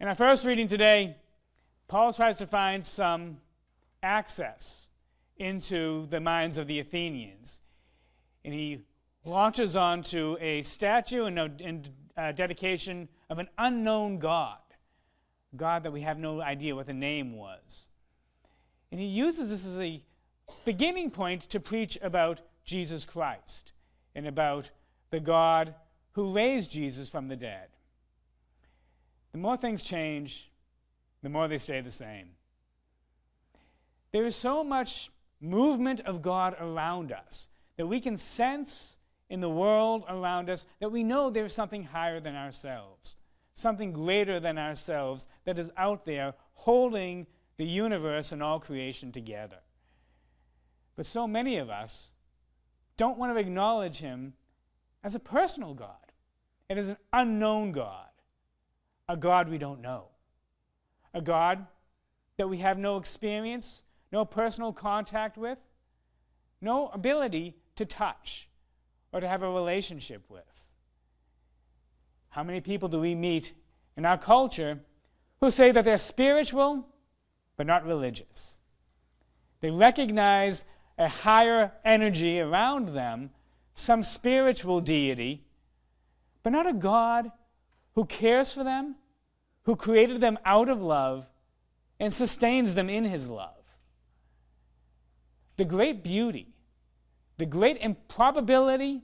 In our first reading today, Paul tries to find some access into the minds of the Athenians. And he launches onto a statue and dedication of an unknown God, a God that we have no idea what the name was. And he uses this as a beginning point to preach about Jesus Christ and about the God who raised Jesus from the dead. The more things change, the more they stay the same. There is so much movement of God around us that we can sense in the world around us that we know there's something higher than ourselves, something greater than ourselves that is out there holding the universe and all creation together. But so many of us don't want to acknowledge him as a personal God and as an unknown God, a God we don't know, a God that we have no experience, no personal contact with, no ability to touch or to have a relationship with. How many people do we meet in our culture who say that they're spiritual but not religious? They recognize a higher energy around them, some spiritual deity, but not a God who cares for them, who created them out of love and sustains them in his love. The great beauty, the great improbability,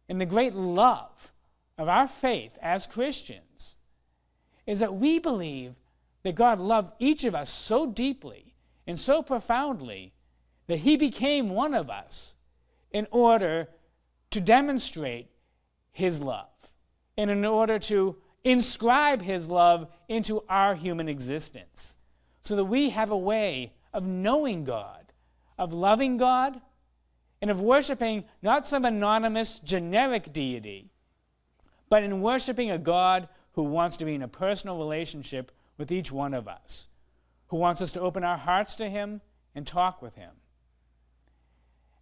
and the great love of our faith as Christians is that we believe that God loved each of us so deeply and so profoundly that he became one of us in order to demonstrate his love and in order to inscribe his love into our human existence so that we have a way of knowing God, of loving God, and of worshiping not some anonymous generic deity, but in worshiping a God who wants to be in a personal relationship with each one of us, who wants us to open our hearts to him and talk with him.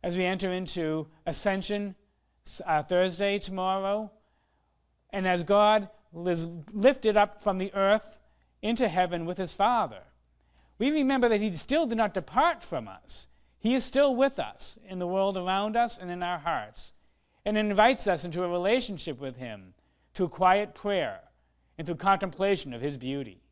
As we enter into Ascension Thursday tomorrow, and as God is lifted up from the earth into heaven with his Father, we remember that he still did not depart from us. He is still with us in the world around us and in our hearts, and invites us into a relationship with him through quiet prayer and through contemplation of his beauty.